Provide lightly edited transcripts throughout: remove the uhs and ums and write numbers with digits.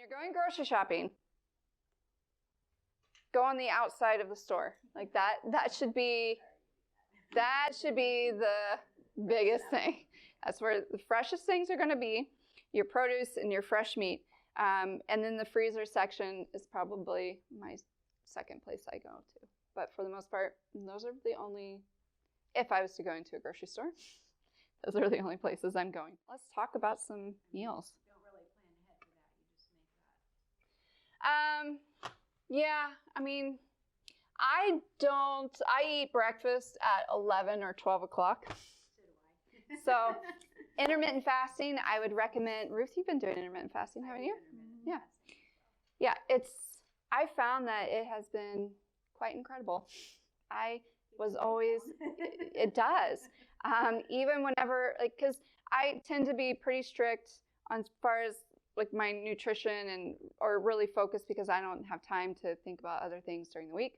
you're going grocery shopping, go on the outside of the store. Like that should be the biggest thing. That's where the freshest things are going to be, your produce and your fresh meat. And then the freezer section is probably my second place I go to. But for the most part, those are the only, if I was to go into a grocery store, those are the only places I'm going. Let's talk about some meals. You don't really plan ahead for that. You just make that. Yeah, I mean, I eat breakfast at 11 or 12 o'clock. So do I. So intermittent fasting, I would recommend. Ruth, you've been doing intermittent fasting, haven't you? Yeah. Yeah, I found that it has been quite incredible. I was always, it does. Even whenever, like, because I tend to be pretty strict as far as like my nutrition or really focused because I don't have time to think about other things during the week.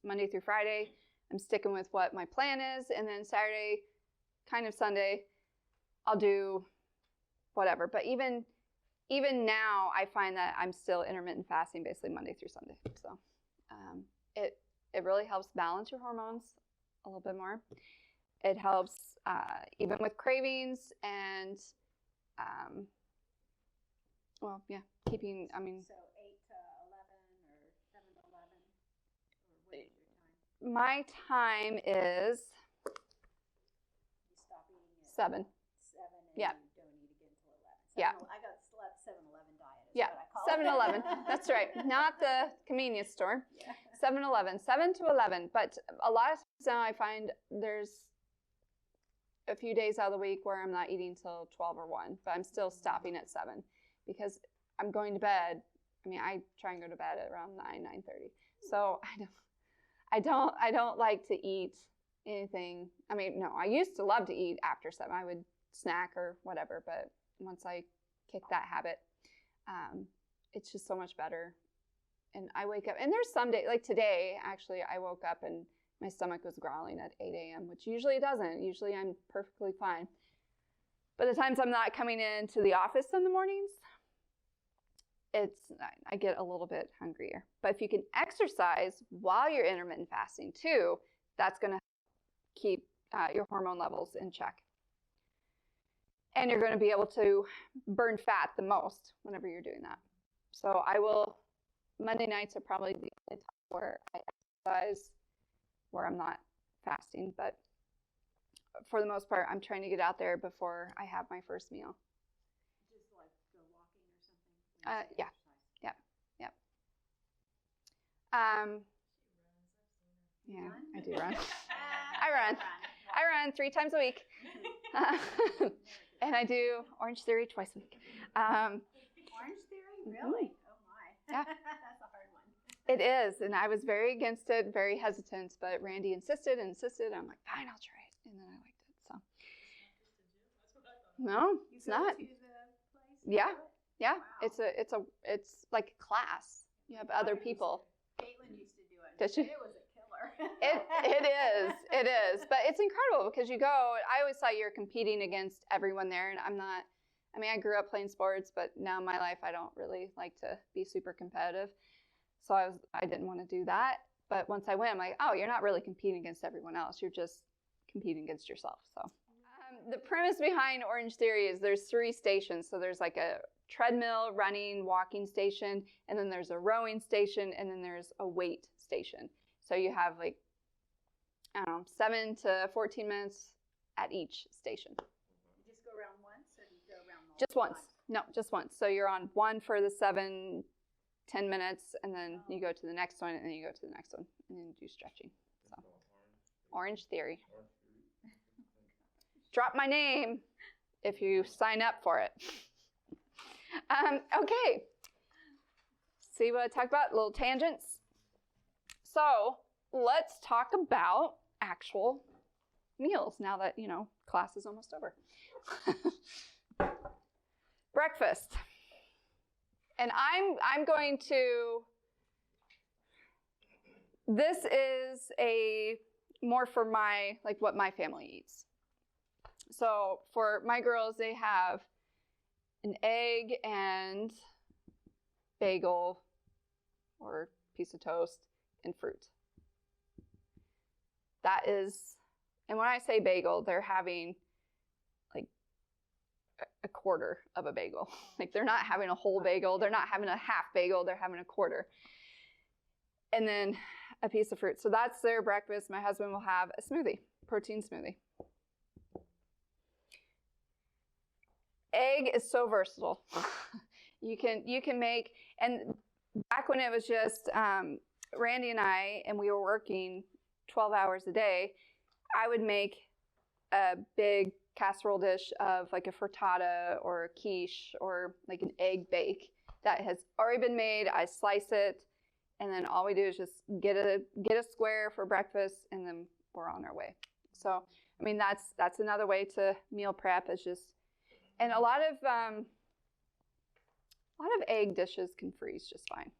Monday through Friday, I'm sticking with what my plan is, and then Saturday, kind of Sunday, I'll do whatever. But even now, I find that I'm still intermittent fasting basically Monday through Sunday. So it really helps balance your hormones a little bit more. It helps even with cravings and keeping, I mean. So 8 to 11 or 7 to 11? Or what is your time? My time is You stop eating at 7. 7 and Yeah. you don't eat again until 11. Yeah. I got 7-Eleven diet is Yeah, what I call 7-Eleven. it. That's right. Not the convenience store. Yeah. 7-Eleven, 7 to 11. But a lot of times now I find there's a few days out of the week where I'm not eating till 12 or 1, but I'm still stopping at 7 because I'm going to bed. I mean, I try and go to bed at around 9:30. So I don't like to eat anything. I mean, no, I used to love to eat after 7. I would snack or whatever, but once I kicked that habit, it's just so much better. And I wake up, and there's some days, like today, actually, I woke up and my stomach was growling at 8 a.m., which usually it doesn't. Usually I'm perfectly fine. But the times I'm not coming into the office in the mornings, I get a little bit hungrier. But if you can exercise while you're intermittent fasting too, that's going to keep your hormone levels in check. And you're going to be able to burn fat the most whenever you're doing that. So Monday nights are probably the only time where I exercise where I'm not fasting. But for the most part, I'm trying to get out there before I have my first meal. Just like go walking or something? Yeah. Yeah. Yeah, I do run. I run 3 times a week. And I do Orange Theory twice a week. Orange Theory? Really? Oh my. Yeah. That's a hard one. It is, and I was very against it, very hesitant, but Randy insisted. I'm like, fine, I'll try it. And then I liked it, so. No, it's not. You go to the place? Yeah. Yeah, Wow. it's like a class. You have other people. Caitlin used to do it. Does she? It was a killer. It is. But it's incredible because you go, I always thought you were competing against everyone there, and I'm not. I mean, I grew up playing sports, but now in my life, I don't really like to be super competitive. So I didn't want to do that. But once I went, I'm like, oh, you're not really competing against everyone else. You're just competing against yourself. So the premise behind Orange Theory is there's 3 stations. So there's like a treadmill, running, walking station, and then there's a rowing station, and then there's a weight station. So you have like, I don't know, 7 to 14 minutes at each station. You just go around once, or do you go around Just once. No, just once. So you're on one for the 7-10 minutes, and then you go to the next one, and then you go to the next one, and then do stretching. So, Orange Theory. Drop my name if you sign up for it. Okay. See what I talked about? Little tangents. So let's talk about actual meals now that, class is almost over. Breakfast. And I'm going to, this is more for what my family eats. So for my girls, they have an egg and bagel or piece of toast and fruit. That is, and when I say bagel, they're having like a quarter of a bagel. Like they're not having a whole bagel. They're not having a half bagel. They're having a quarter. And then a piece of fruit. So that's their breakfast. My husband will have a smoothie, protein smoothie. Egg is so versatile. You can make, and back when it was just Randy and I, and we were working 12 hours a day, I would make a big casserole dish of like a frittata or a quiche or like an egg bake that has already been made. I slice it, and then all we do is just get a square for breakfast, and then we're on our way. So, I mean, that's another way to meal prep, is just, and a lot of egg dishes can freeze just fine.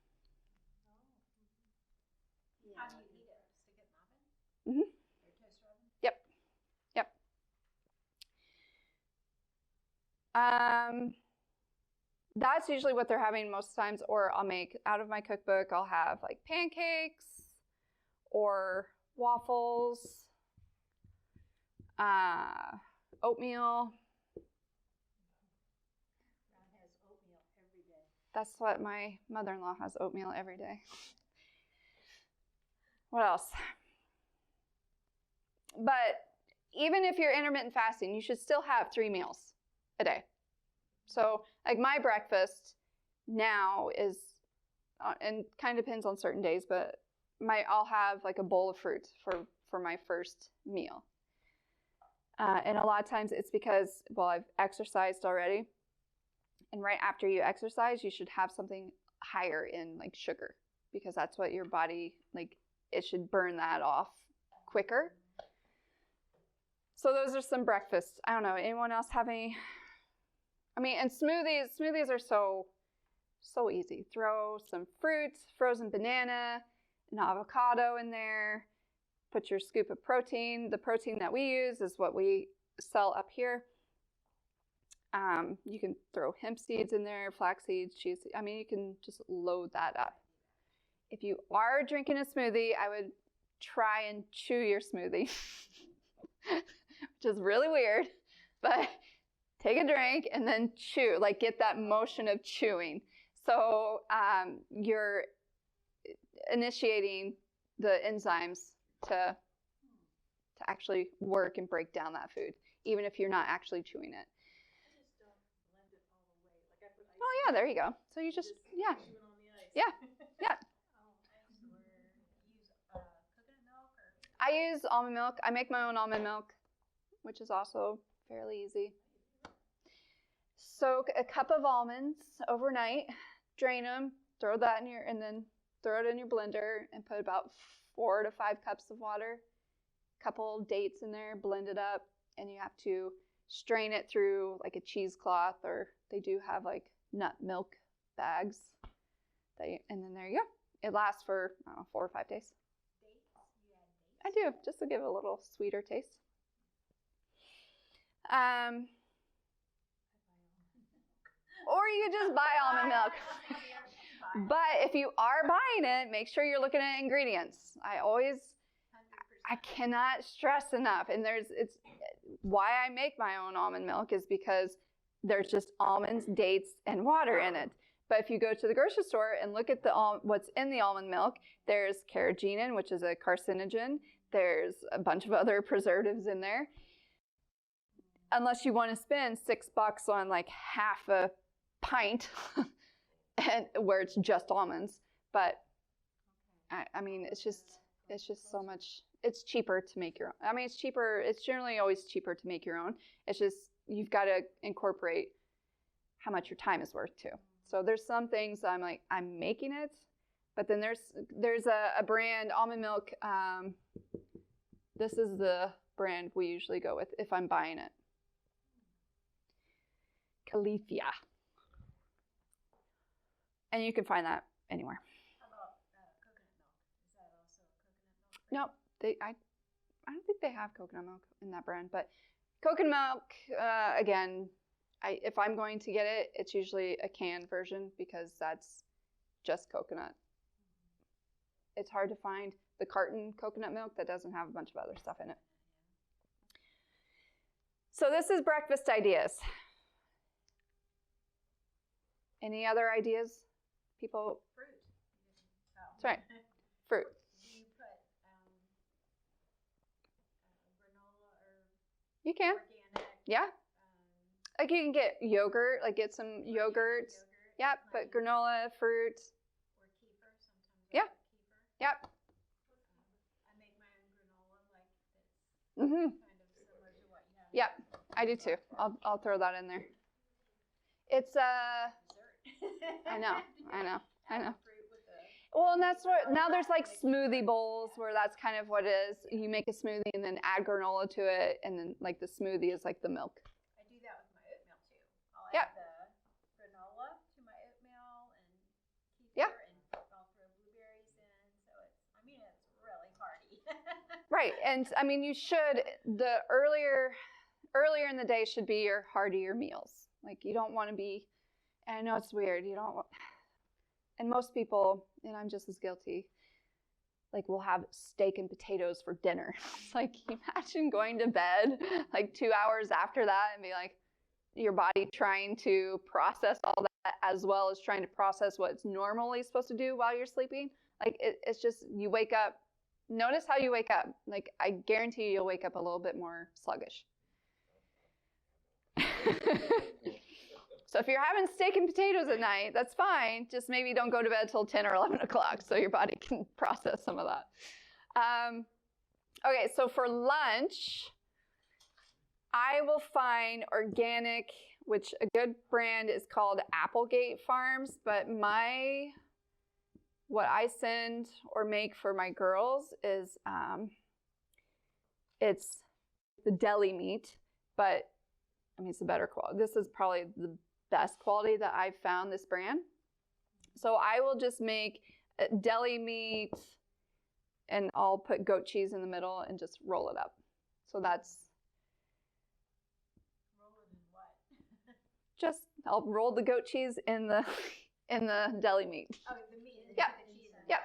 How do you eat it? Stick it in the oven? Mm-hmm. Or toaster oven? Yep. That's usually what they're having most times, or I'll make, out of my cookbook, I'll have like pancakes or waffles, oatmeal. Ron has oatmeal every day. That's what my mother-in-law has, oatmeal every day. What else? But even if you're intermittent fasting, you should still have 3 meals a day. So like my breakfast now is, and kind of depends on certain days, but I'll have like a bowl of fruit for my first meal. And a lot of times it's because, well, I've exercised already. And right after you exercise, you should have something higher in like sugar, because that's what your body, like, it should burn that off quicker. So those are some breakfasts. I don't know, anyone else have any? I mean, and smoothies are so easy. Throw some fruits, frozen banana, an avocado in there. Put your scoop of protein. The protein that we use is what we sell up here. You can throw hemp seeds in there, flax seeds, chia seeds. I mean, you can just load that up. If you are drinking a smoothie, I would try and chew your smoothie, which is really weird, but take a drink and then chew, like get that motion of chewing. So you're initiating the enzymes to actually work and break down that food, even if you're not actually chewing it. I just don't blend it all the way. Like I put ice. Oh yeah, there you go. So you just yeah. Chew it on the ice. Yeah. Yeah. Oh, ice, or use coconut milk, or? I use almond milk. I make my own almond milk, which is also fairly easy. Soak a cup of almonds overnight, drain them, throw that in and then throw it in your blender and put about 4 to 5 cups of water, couple dates in there, blend it up, and you have to strain it through like a cheesecloth, or they do have like nut milk bags. And then there you go. It lasts for, I don't know, 4 or 5 days. Dates? You add dates? I do, just to give it a little sweeter taste. Or you could just buy almond milk. But if you are buying it, make sure you're looking at ingredients. I cannot stress enough. And it's why I make my own almond milk is because there's just almonds, dates, and water in it. But if you go to the grocery store and look at what's in the almond milk, there's carrageenan, which is a carcinogen. There's a bunch of other preservatives in there. Unless you want to spend $6 on like half a pint, and where it's just almonds. But I mean, it's just so much. It's cheaper to make your own. I mean, it's cheaper. It's generally always cheaper to make your own. It's just you've got to incorporate how much your time is worth too. So there's some things I'm like, I'm making it, but then there's a brand, almond milk. This is the brand we usually go with if I'm buying it. Califia. And you can find that anywhere. How about coconut milk? Is that also a coconut milk? Nope. I don't think they have coconut milk in that brand, but coconut milk, again, if I'm going to get it, it's usually a canned version because that's just coconut. It's hard to find the carton coconut milk that doesn't have a bunch of other stuff in it. So this is breakfast ideas. Any other ideas? People? Fruit. Oh. That's right. Fruit. Do you put granola or You can. organic? Yeah. Like you can get yogurt, like get some yogurt. Yep, put granola, fruit. Or kefir sometimes. Yeah. I put kefir. Yep. I make my own granola like it's Mm-hmm. kind of similar to what you have. Yep, I do too. I'll throw that in there. It's Dessert. I know. Fruit with the Well, and that's what, now there's like smoothie bowls where that's kind of what it is. You make a smoothie and then add granola to it, and then like the smoothie is like the milk. I do that with my oatmeal too. I'll Yep. add the granola to my oatmeal and kefir, Yep. and I'll throw blueberries in. So it's really hearty. Right, and I mean you should, the earlier in the day should be your heartier meals. Like you don't want to be, and I know it's weird, you don't, and most people, and I'm just as guilty, like we'll have steak and potatoes for dinner. It's like, imagine going to bed like 2 hours after that and be like, your body trying to process all that as well as trying to process what it's normally supposed to do while you're sleeping. Like it's just, you wake up, notice how you wake up. Like I guarantee you'll wake up a little bit more sluggish. So if you're having steak and potatoes at night, that's fine. Just maybe don't go to bed till 10 or 11 o'clock so your body can process some of that. Okay, so for lunch, I will find organic, which a good brand is called Applegate Farms, but what I send or make for my girls is it's the deli meat, but I mean, it's the better quality. This is probably the best quality that I've found, this brand. So I will just make deli meat and I'll put goat cheese in the middle and just roll it up. So that's Roll it in what? just, I'll roll the goat cheese in the deli meat. Oh, the meat. Yep. The cheese in Yep. it.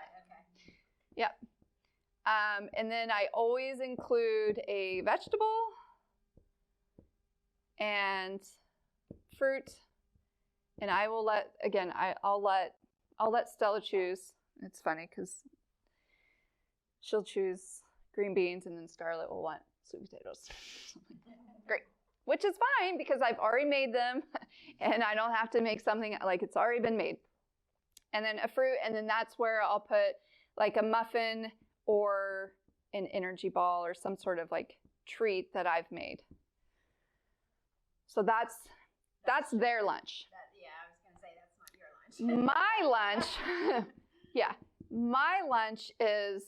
Okay. Yep. And then I always include a vegetable and fruit, and I will I'll let Stella choose. It's funny because she'll choose green beans and then Scarlett will want sweet potatoes. Great. Which is fine because I've already made them and I don't have to make something like it's already been made. And then a fruit, and then that's where I'll put like a muffin or an energy ball or some sort of like treat that I've made. So that's their lunch. Yeah, I was going to say that's not your lunch. My lunch, yeah, my lunch is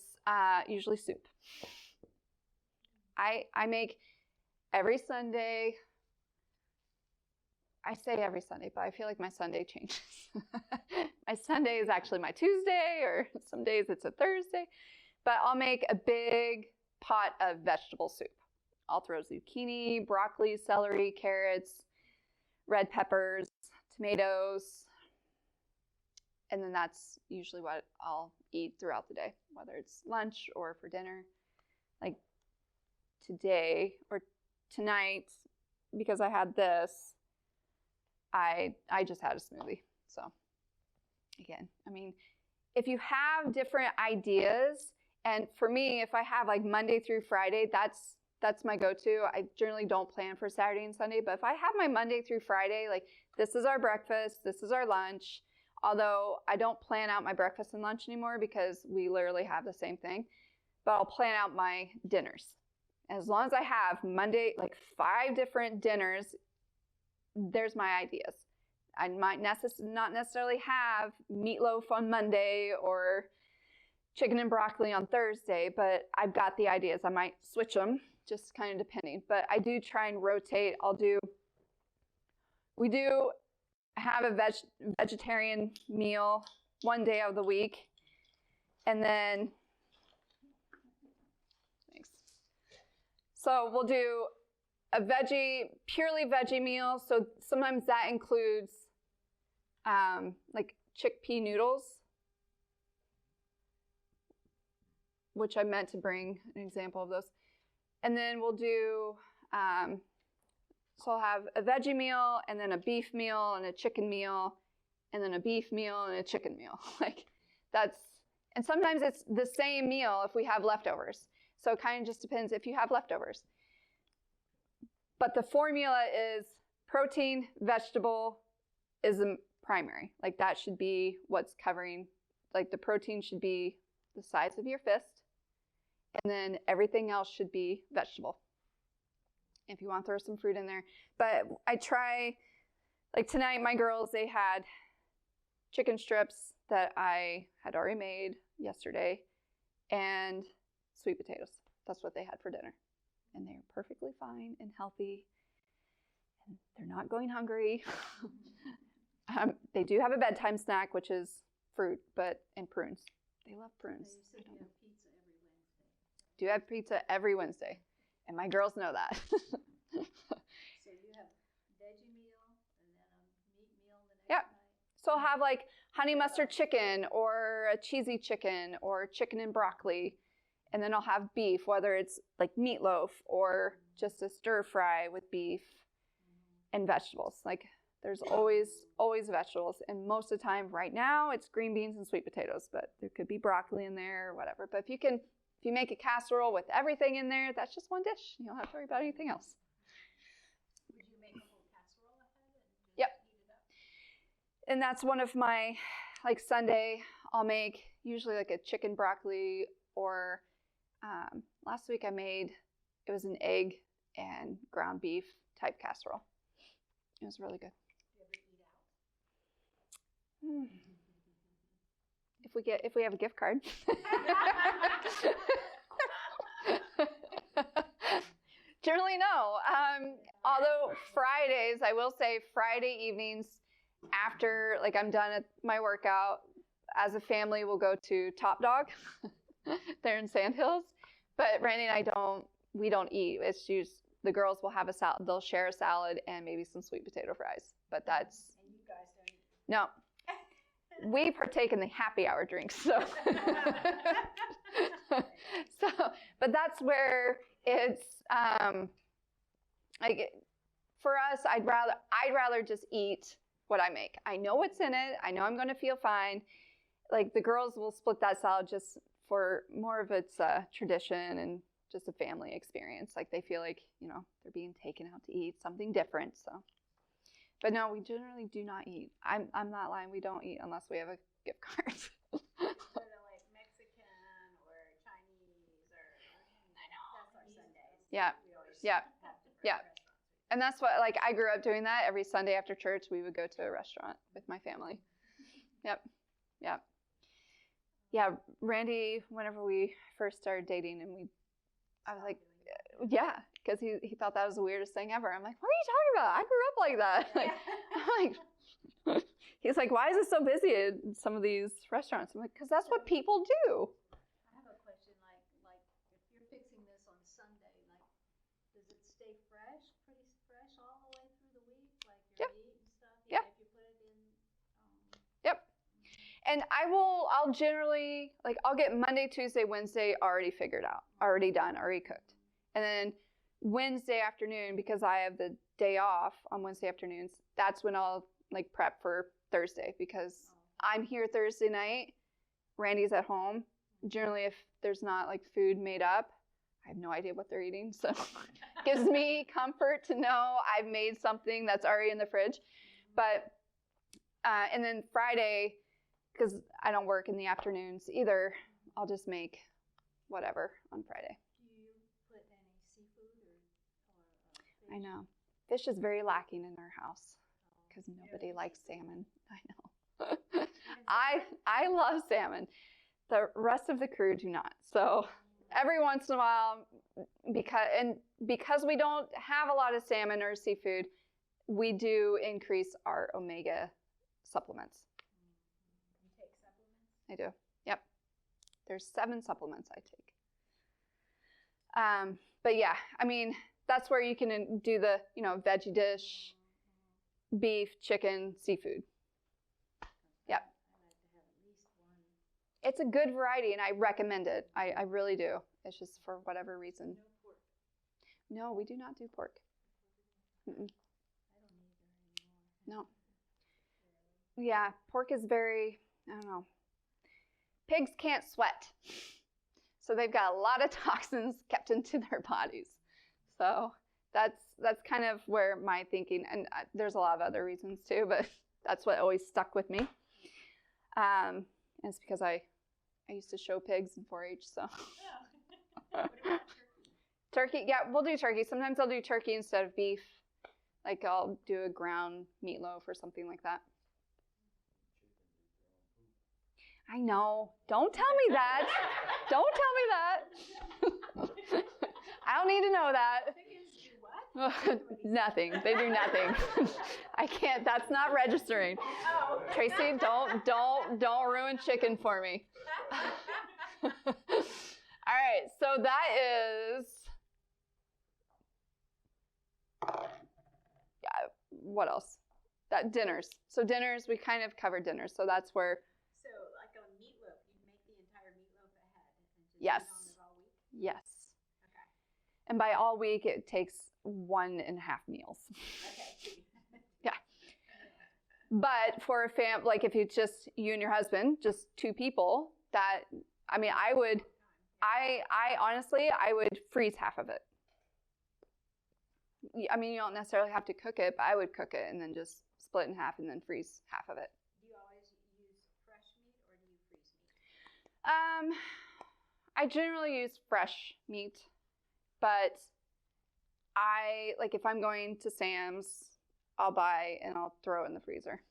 usually soup. I make every Sunday. I say every Sunday, but I feel like my Sunday changes. My Sunday is actually my Tuesday, or some days it's a Thursday. But I'll make a big pot of vegetable soup. I'll throw zucchini, broccoli, celery, carrots, red peppers, tomatoes, and then that's usually what I'll eat throughout the day, whether it's lunch or for dinner. Like today or tonight, because I had this, I just had a smoothie. So again, I mean, if you have different ideas, and for me, if I have like Monday through Friday, that's my go-to. I generally don't plan for Saturday and Sunday, but if I have my Monday through Friday, like this is our breakfast, this is our lunch, although I don't plan out my breakfast and lunch anymore because we literally have the same thing, but I'll plan out my dinners. As long as I have Monday, like 5 different dinners, there's my ideas. I might not necessarily have meatloaf on Monday or chicken and broccoli on Thursday, but I've got the ideas. I might switch them, just kind of depending. But I do try and rotate. We do have a vegetarian meal one day of the week. And then, thanks. So we'll do a purely veggie meal. So sometimes that includes like chickpea noodles. which I meant to bring an example of those. And then we'll do, so I'll have a veggie meal, and then a beef meal, and a chicken meal, and then a beef meal, and a chicken meal. Like that's, and sometimes it's the same meal if we have leftovers. So it kind of just depends if you have leftovers. But the formula is protein, vegetable is the primary. Like that should be what's covering, like the protein should be the size of your fist, and then everything else should be vegetable. If you want to throw some fruit in there. But I try, like tonight my girls, they had chicken strips that I had already made yesterday and sweet potatoes. That's what they had for dinner. And they're perfectly fine and healthy. And they're not going hungry. They do have a bedtime snack, which is fruit, and prunes. They love prunes. So you said you have pizza every Wednesday. Do have pizza every Wednesday. And my girls know that. So you have veggie meal and then a meat meal the next night? So I'll have like honey mustard chicken or a cheesy chicken or chicken and broccoli. And then I'll have beef, whether it's like meatloaf or just a stir fry with beef and vegetables. Like there's always vegetables. And most of the time right now it's green beans and sweet potatoes, but there could be broccoli in there or whatever. But if you make a casserole with everything in there, that's just one dish. You don't have to worry about anything else. Would you make a whole casserole ahead and just Yep. heat it up? And that's one of my, like Sunday, I'll make usually like a chicken broccoli, or last week I made, it was an egg and ground beef type casserole. It was really good. Do you ever eat out? If we have a gift card. Generally, no. Although Fridays, I will say Friday evenings after, like I'm done at my workout, as a family, we'll go to Top Dog. They're in Sand Hills. But Randy and I we don't eat. It's just the girls will have a salad. They'll share a salad and maybe some sweet potato fries. But that's, And you guys don't eat? no. We partake in the happy hour drinks, so. But that's where it's, like, for us, I'd rather just eat what I make. I know what's in it. I know I'm going to feel fine. Like, the girls will split that salad just for more of its tradition and just a family experience. Like, they feel like, they're being taken out to eat something different, so. But no, we generally do not eat. I'm not lying. We don't eat unless we have a gift card. Sort of like Mexican or Chinese or I know. That's our Sundays. Yeah. We always Yeah. have different Yeah. restaurants. And that's what, like, I grew up doing that. Every Sunday after church, we would go to a restaurant with my family. Yep. Yep. Yeah, Randy, whenever we first started dating, and I was like, yeah, because he thought that was the weirdest thing ever. I'm like, what are you talking about? I grew up like that. Like, I'm like, he's like, why is it so busy at some of these restaurants? I'm like, because that's what people do. I have a question, like if you're fixing this on Sunday, like does it stay pretty fresh all the way through the week? Like your meat and stuff? Yeah. If you put it in Yep. And I'll generally, like, I'll get Monday, Tuesday, Wednesday already figured out, already done, already cooked. And then Wednesday afternoon, because I have the day off on Wednesday afternoons, that's when I'll, like, prep for Thursday, because I'm here Thursday night, Randy's at home. Generally, if there's not, like, food made up, I have no idea what they're eating, so it gives me comfort to know I've made something that's already in the fridge. But, and then Friday, because I don't work in the afternoons either, I'll just make whatever on Friday. do you put any seafood or fish? I know. Fish is very lacking in our house because nobody likes salmon. I know. I love salmon. The rest of the crew do not. So every once in a while, because we don't have a lot of salmon or seafood, we do increase our omega supplements. You take supplements? I do. Yep. There's 7 supplements I take. But yeah, I mean, that's where you can do the, veggie dish, beef, chicken, seafood. Yep. I like to have at least one It's a good variety, and I recommend it. I really do. It's just for whatever reason. No pork. No, we do not do pork. Mm-mm. I don't either anymore. No. Yeah, pork is very, I don't know. Pigs can't sweat. So they've got a lot of toxins kept into their bodies. So that's kind of where my thinking, and there's a lot of other reasons too, but that's what always stuck with me. And it's because I used to show pigs in 4-H, so. What about turkey? Turkey, yeah, we'll do turkey. Sometimes I'll do turkey instead of beef. Like I'll do a ground meatloaf or something like that. I know. Don't tell me that. Don't tell me that. I don't need to know that. Chickens do what? Nothing. They do nothing. I can't. That's not registering. Oh. Tracy, don't ruin chicken for me. All right. So that is. Yeah. What else? That dinners. So dinners, we kind of covered dinners. So that's where. So like on meatloaf, you'd make the entire meatloaf ahead and just Yes. eat on it all week? Yes. Okay. And by all week, it takes 1.5 meals. Okay. Yeah. But for a like if it's just you and your husband, just 2 people, that, I mean, I honestly, I would freeze half of it. I mean, you don't necessarily have to cook it, but I would cook it and then just split in half and then freeze half of it. Do you always use fresh meat or do you freeze meat? I generally use fresh meat, but like if I'm going to Sam's, I'll buy and I'll throw it in the freezer.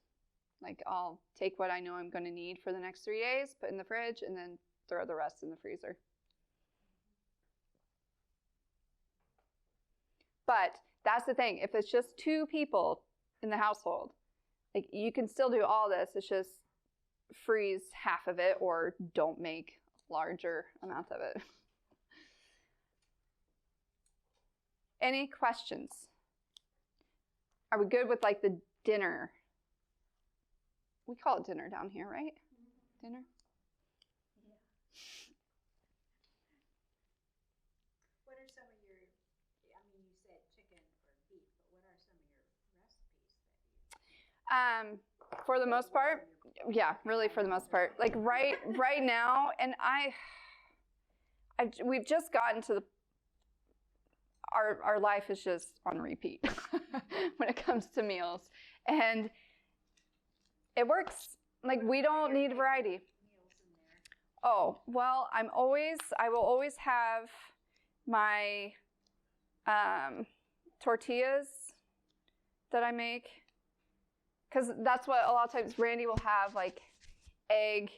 Like I'll take what I know I'm going to need for the next 3 days, put in the fridge, and then throw the rest in the freezer. But that's the thing. If it's just 2 people in the household, like you can still do all this. It's just freeze half of it or don't make larger amounts of it. Any questions? Are we good with like the dinner? We call it dinner down here, right? Dinner? Yeah. What are some of your, I mean, you said chicken or beef, but what are some of your recipes that you? For the most part, yeah, really for the most part. Like right now, and we've just gotten to our life is just on repeat when it comes to meals, and it works. Like we don't need variety. Meals in there. Oh, well, I will always have my tortillas that I make. Because that's what a lot of times Randy will have, like egg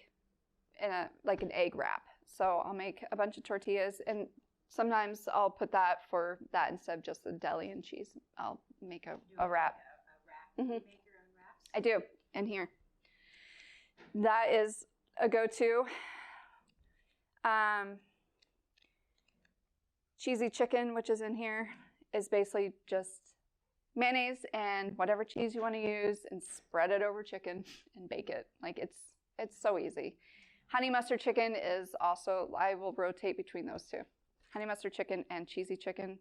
in like an egg wrap. So I'll make a bunch of tortillas, and sometimes I'll put that for that instead of just the deli and cheese. I'll make a wrap. A wrap. Mm-hmm. You make your own wraps? I do, in here. That is a go-to. Cheesy chicken, which is in here, is basically just mayonnaise and whatever cheese you want to use and spread it over chicken and bake it. Like it's so easy. Honey mustard chicken is also, I will rotate between those 2. Honey mustard chicken and cheesy chicken.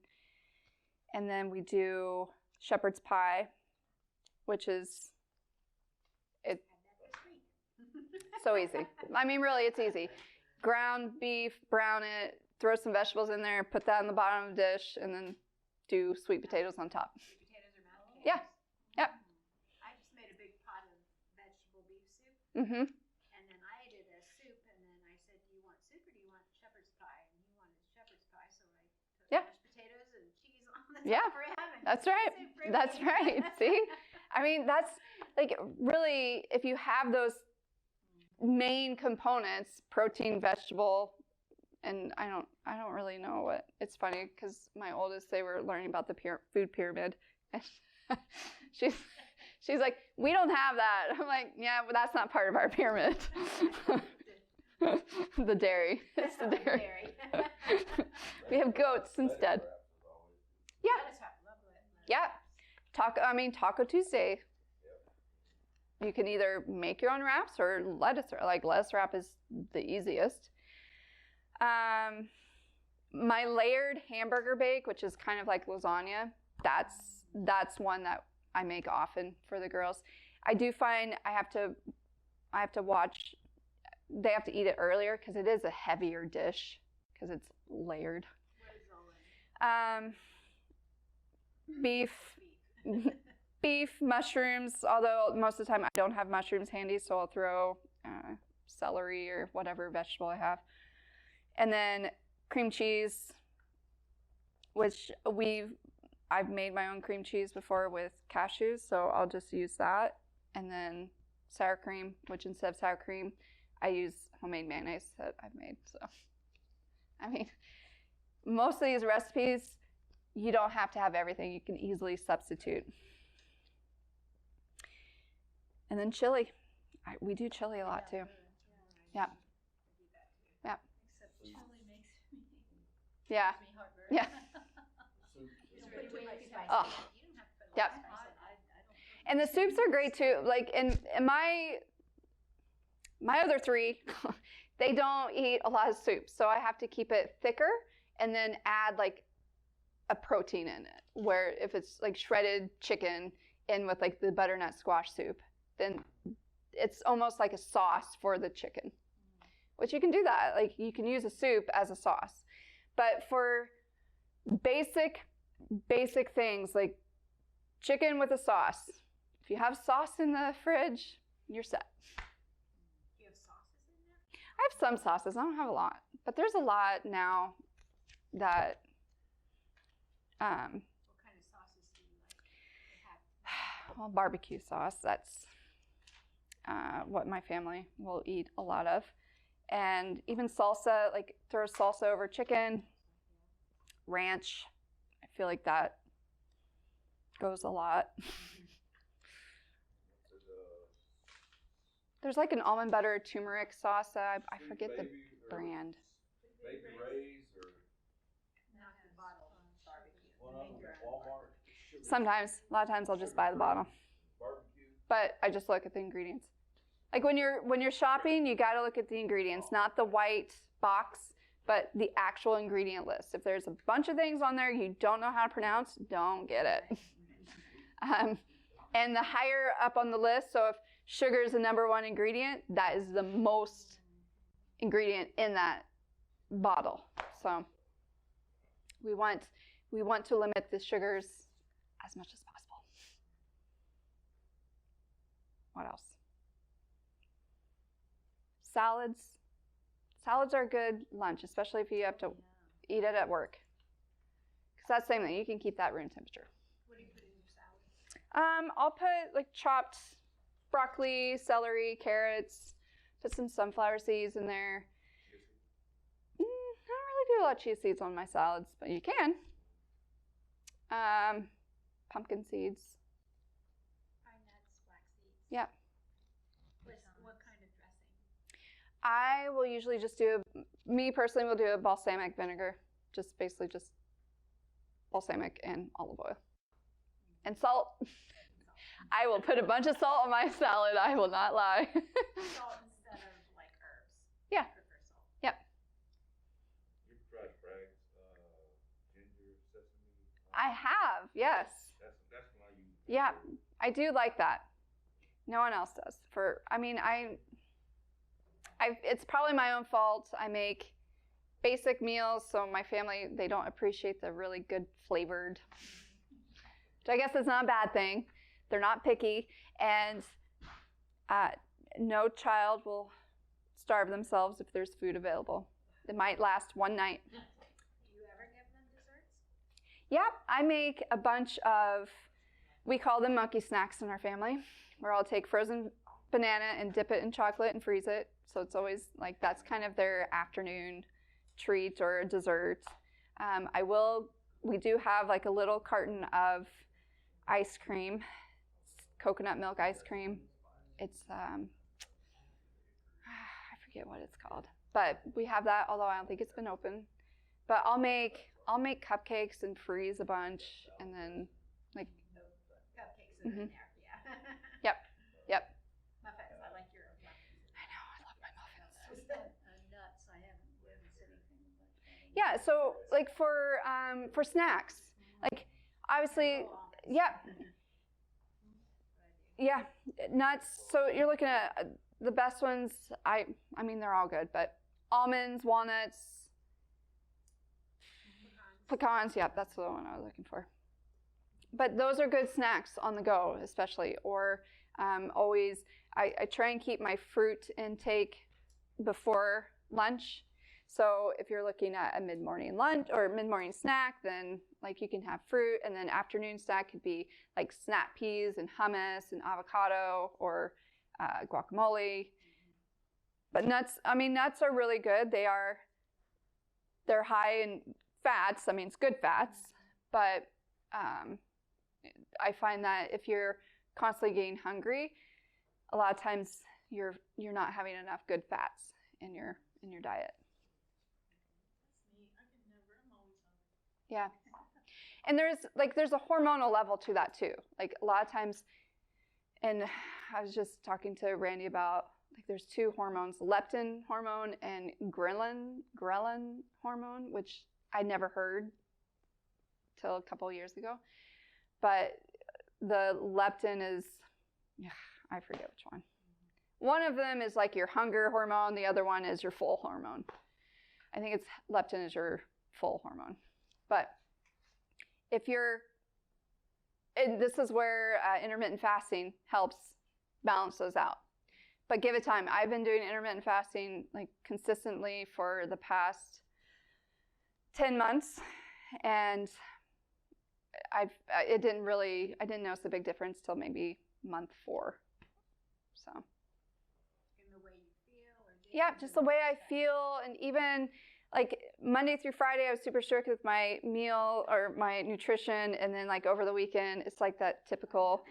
And then we do shepherd's pie, which is so easy. I mean, really, it's easy. Ground beef, brown it, throw some vegetables in there, put that on the bottom of the dish, and then do sweet potatoes on top. Sweet potatoes or mashed potatoes? Yeah. Yep. I just made a big pot of vegetable beef soup. Mm-hmm. And then I did a soup, and then I said, do you want soup or do you want shepherd's pie? And he wanted shepherd's pie, so I put Yeah. mashed potatoes and cheese on the Yeah. top for him. And That's right. soup for That's me. right. See? I mean, that's like really, if you have those main components, protein, vegetable, and I don't really know what, it's funny because my oldest, they were learning about the food pyramid, and she's like, we don't have that. I'm like, yeah, well, that's not part of our pyramid. The dairy. It's the dairy. We have goats instead. Yeah. Lettuce wrap, love it. Yeah. Taco Tuesday. You can either make your own wraps or lettuce wrap is the easiest. My layered hamburger bake, which is kind of like lasagna, that's one that I make often for the girls. I do find I have to watch. They have to eat it earlier because it is a heavier dish because it's layered. Beef, mushrooms, although most of the time I don't have mushrooms handy, so I'll throw celery or whatever vegetable I have. And then cream cheese, which I've made my own cream cheese before with cashews, so I'll just use that. And then sour cream, which instead of sour cream, I use homemade mayonnaise that I've made. So, I mean, most of these recipes, you don't have to have everything. You can easily substitute. And then chili. We do chili a lot too. Yeah. Yeah. Except chili makes Yeah. me heartburn. Yeah. You don't put too much spice. Oh. You don't have to put a lot Yep. of spice. I don't. And the soups are great too. Like in my other three, they don't eat a lot of soup, so I have to keep it thicker and then add like a protein in it. Where if it's like shredded chicken in with like the butternut squash soup, then it's almost like a sauce for the chicken. Which you can do that. Like you can use a soup as a sauce. But for basic things like chicken with a sauce, if you have sauce in the fridge, you're set. You have sauces in there? I have some sauces. I don't have a lot. But there's a lot now that What kind of sauces do you like to have? well, barbecue sauce, that's what my family will eat a lot of. And even salsa, like throw salsa over chicken, ranch. I feel like that goes a lot. There's like an almond butter turmeric sauce. I forget the brand. Baby Ray's or Not the bottle barbecue. one of them at Walmart. Sometimes, a lot of times I'll just buy the bottle. Barbecue. But I just look at the ingredients. Like when you're shopping, you got to look at the ingredients, not the white box, but the actual ingredient list. If there's a bunch of things on there you don't know how to pronounce, don't get it. And the higher up on the list, so if sugar is the number one ingredient, that is the most ingredient in that bottle. So we want to limit the sugars as much as possible. What else? Salads. Salads are a good lunch, especially if you have to eat it at work. Because that's the same thing. You can keep that room temperature. What do you put in your salad? I'll put like chopped broccoli, celery, carrots, put some sunflower seeds in there. I don't really do a lot of chia seeds on my salads, but you can. Pumpkin seeds. Pine nuts, flax seeds. Yeah. What kind of dressing? I will usually just me personally will do a balsamic vinegar. Just basically just balsamic and olive oil. And salt. I will put a bunch of salt on my salad. I will not lie. Salt instead of like herbs. Yeah. I prefer salt. Yep. You tried frags, ginger, sesame. I have, yes. That's when I use. Yeah, I do like that. No one else does. It's probably my own fault. I make basic meals, so my family, they don't appreciate the really good flavored, which I guess is not a bad thing. They're not picky, and no child will starve themselves if there's food available. It might last one night. Do you ever give them desserts? Yep, I make a bunch of, we call them monkey snacks in our family, where I'll take frozen banana and dip it in chocolate and freeze it. So it's always like, that's kind of their afternoon treat or dessert. We do have like a little carton of ice cream, coconut milk ice cream. It's, I forget what it's called, but we have that, although I don't think it's been open. But I'll make cupcakes and freeze a bunch, and then like Cupcakes are in there, yeah. Yep. Yeah, so like for snacks, like obviously, yeah, yeah, nuts. So you're looking at the best ones. I mean, they're all good, but almonds, walnuts, pecans. Yeah, that's the one I was looking for. But those are good snacks on the go, especially. Or always, I try and keep my fruit intake before lunch. So if you're looking at a mid-morning lunch or mid-morning snack, then like you can have fruit, and then afternoon snack could be like snap peas and hummus and avocado or guacamole. But nuts, I mean, nuts are really good. They're high in fats. I mean, it's good fats, but I find that if you're constantly getting hungry, a lot of times you're not having enough good fats in your diet. Yeah. And there's a hormonal level to that too. Like a lot of times, and I was just talking to Randy about, like there's two hormones, leptin hormone and ghrelin hormone, which I never heard till a couple of years ago. But the leptin is, I forget which one. One of them is like your hunger hormone. The other one is your full hormone. I think it's leptin is your full hormone. But if this is where intermittent fasting helps balance those out. But give it time. I've been doing intermittent fasting like consistently for the past 10 months, and I didn't notice a big difference till maybe month 4. So. In the way you feel? Yeah, just the way I feel, and even like Monday through Friday, I was super strict with my meal or my nutrition, and then like over the weekend, it's like that typical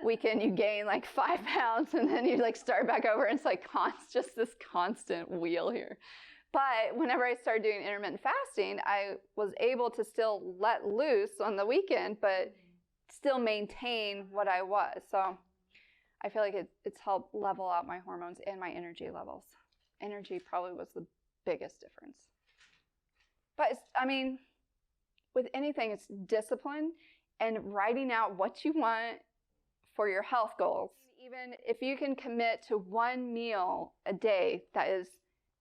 weekend you gain like 5 pounds, and then you like start back over, and it's like just this constant wheel here. But whenever I started doing intermittent fasting, I was able to still let loose on the weekend, but still maintain what I was. So I feel like it's helped level out my hormones and my energy levels. Energy probably was the biggest difference. But with anything, it's discipline and writing out what you want for your health goals. Even if you can commit to one meal a day that is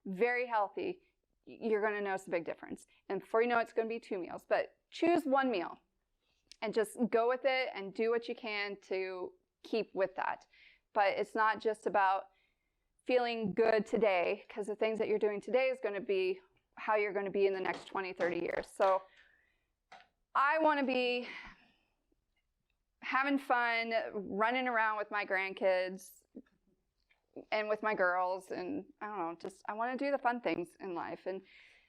very healthy, you're going to notice a big difference. And before you know it, it's going to be 2 meals. But choose one meal and just go with it and do what you can to keep with that. But it's not just about feeling good today, because the things that you're doing today is going to be how you're going to be in the next 20, 30 years. So I want to be having fun, running around with my grandkids and with my girls, and I don't know, I want to do the fun things in life. And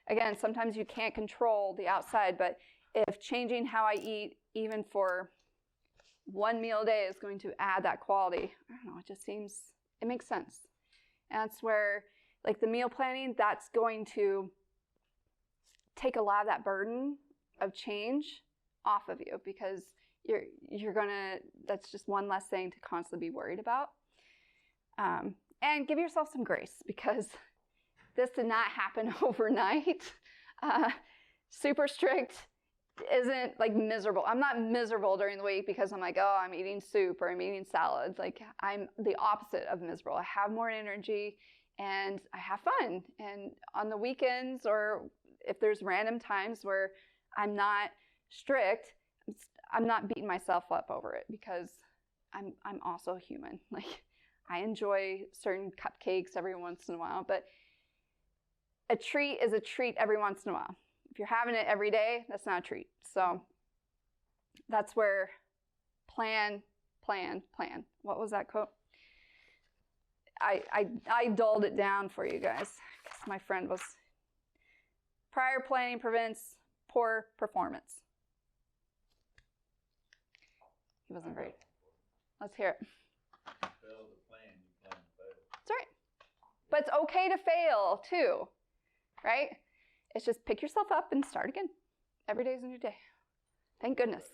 again, sometimes you can't control the outside, but if changing how I eat, even for one meal a day, is going to add that quality, I don't know, it makes sense. And that's where, like the meal planning, that's going to take a lot of that burden of change off of you, because that's just one less thing to constantly be worried about. And give yourself some grace, because this did not happen overnight. Super strict isn't like miserable. I'm not miserable during the week because I'm like, oh, I'm eating soup or I'm eating salads. Like, I'm the opposite of miserable. I have more energy and I have fun. And on the weekends, or if there's random times where I'm not strict, I'm not beating myself up over it, because I'm also human. Like, I enjoy certain cupcakes every once in a while, but a treat is a treat every once in a while. If you're having it every day, that's not a treat. So that's where plan. What was that quote? I dulled it down for you guys, because my friend was, prior planning prevents poor performance. He wasn't great. Let's hear it. Fail to plan, you plan to fail. That's right. But it's okay to fail too, right? It's just pick yourself up and start again. Every day is a new day. Thank goodness.